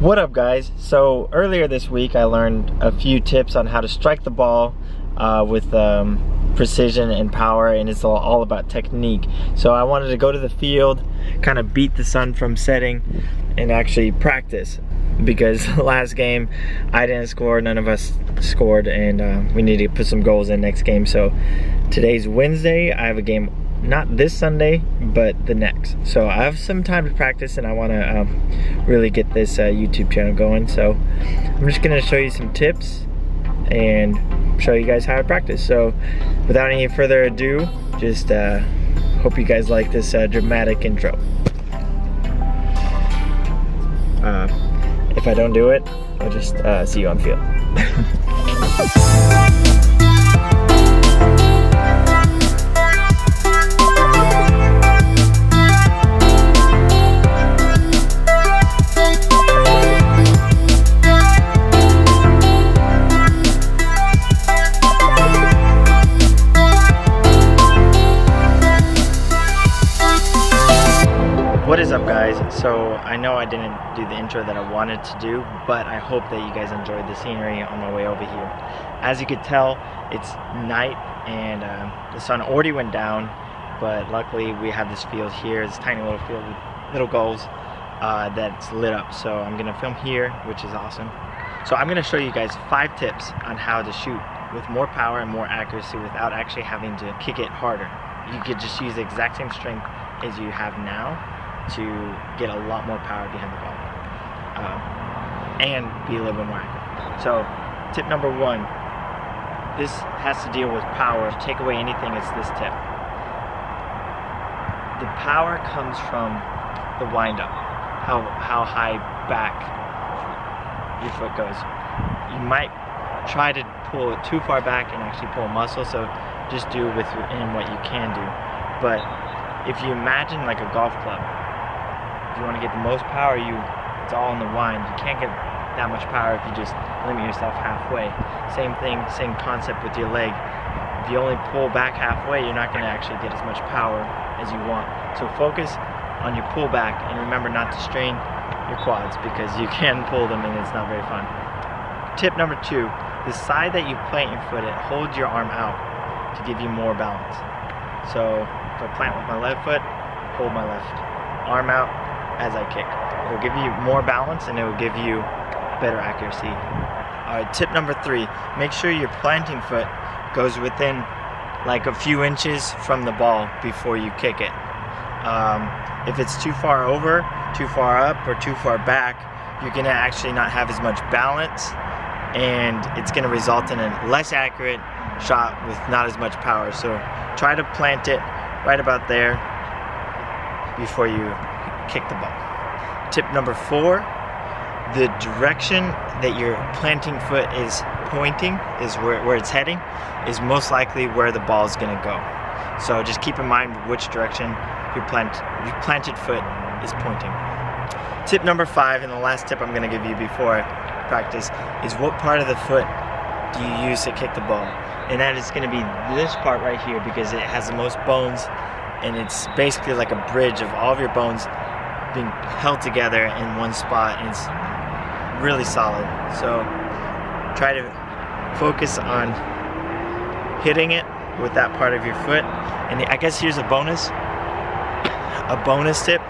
What up, guys? So earlier this week I learned a few tips on how to strike the ball with precision and power, and it's all about technique. So I wanted to go to the field, kind of beat the sun from setting, and actually practice, because last game I didn't score, none of us scored, and we need to put some goals in next game. So today's Wednesday, I have a game not this Sunday, but the next. So I have some time to practice, and I want to really get this YouTube channel going. So I'm just gonna show you some tips and show you guys how I practice. So without any further ado, just hope you guys like this dramatic intro. If I don't do it, I'll just see you on field. What is up, guys? So I know I didn't do the intro that I wanted to do, but I hope that you guys enjoyed the scenery on my way over here. As you could tell, it's night and the sun already went down, but luckily we have this field here, this tiny little field with little goals that's lit up. So I'm gonna film here, which is awesome. So I'm gonna show you guys 5 tips on how to shoot with more power and more accuracy without actually having to kick it harder. You could just use the exact same strength as you have now to get a lot more power behind the ball and be a little bit more accurate. So tip number 1, this has to deal with power. To take away anything, it's this tip. The power comes from the wind up, how high back your foot goes. You might try to pull it too far back and actually pull a muscle, so just do within what you can do. But if you imagine like a golf club, if you want to get the most power, it's all in the wind. You can't get that much power if you just limit yourself halfway. Same thing, same concept with your leg. If you only pull back halfway, you're not going to actually get as much power as you want. So focus on your pull back, and remember not to strain your quads, because you can pull them and it's not very fun. Tip number 2, the side that you plant your foot at, hold your arm out to give you more balance. So if I plant with my left foot, hold my left arm out as I kick. It will give you more balance and it will give you better accuracy. Alright, tip number 3, make sure your planting foot goes within like a few inches from the ball before you kick it. If it's too far over, too far up, or too far back, you're going to actually not have as much balance, and it's going to result in a less accurate shot with not as much power. So try to plant it right about there before you kick the ball. Tip number 4, the direction that your planting foot is pointing, is where it's heading, is most likely where the ball is going to go. So just keep in mind which direction your planted foot is pointing. Tip number 5, and the last tip I'm going to give you before practice, is what part of the foot do you use to kick the ball? And that is going to be this part right here, because it has the most bones, and it's basically like a bridge of all of your bones being held together in one spot, and it's really solid. So try to focus on hitting it with that part of your foot. And I guess here's a bonus tip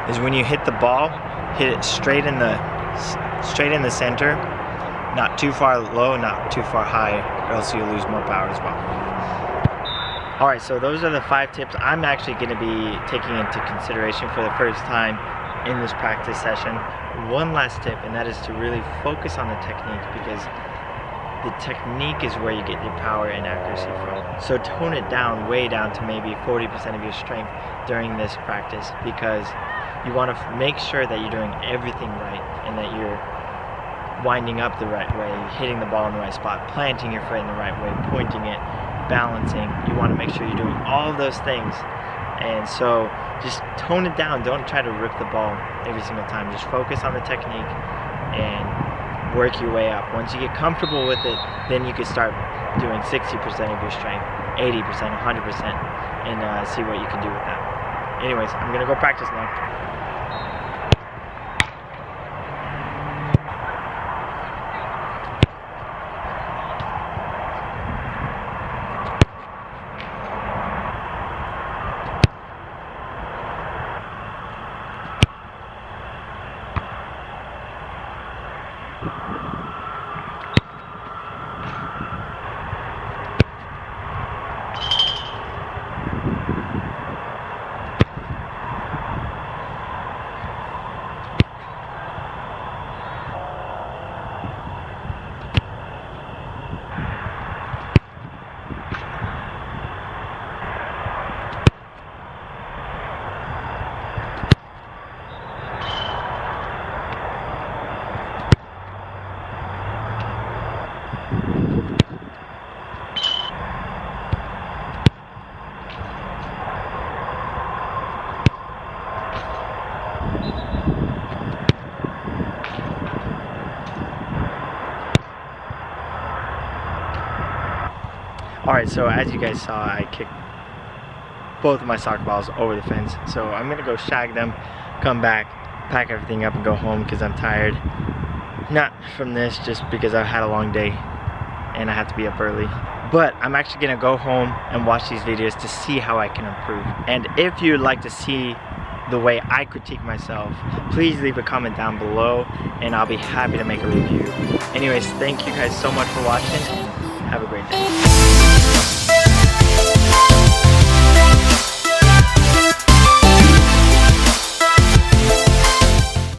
is when you hit the ball, hit it straight in the center, not too far low, not too far high, or else you'll lose more power as well. Alright, so those are the 5 tips I'm actually going to be taking into consideration for the first time in this practice session. One last tip, and that is to really focus on the technique, because the technique is where you get your power and accuracy from. So tone it down, way down, to maybe 40% of your strength during this practice, because you want to make sure that you're doing everything right, and that you're winding up the right way, hitting the ball in the right spot, planting your foot in the right way, pointing it, balancing. You want to make sure you're doing all of those things. And so just tone it down. Don't try to rip the ball every single time. Just focus on the technique and work your way up. Once you get comfortable with it, then you can start doing 60% of your strength, 80%, 100%, and see what you can do with that. Anyways, I'm gonna go practice now. Alright, so as you guys saw, I kicked both of my soccer balls over the fence. So I'm gonna go shag them, come back, pack everything up and go home because I'm tired. Not from this, just because I've had a long day and I have to be up early. But I'm actually gonna go home and watch these videos to see how I can improve. And if you'd like to see the way I critique myself, please leave a comment down below and I'll be happy to make a review. Anyways, thank you guys so much for watching and have a great day.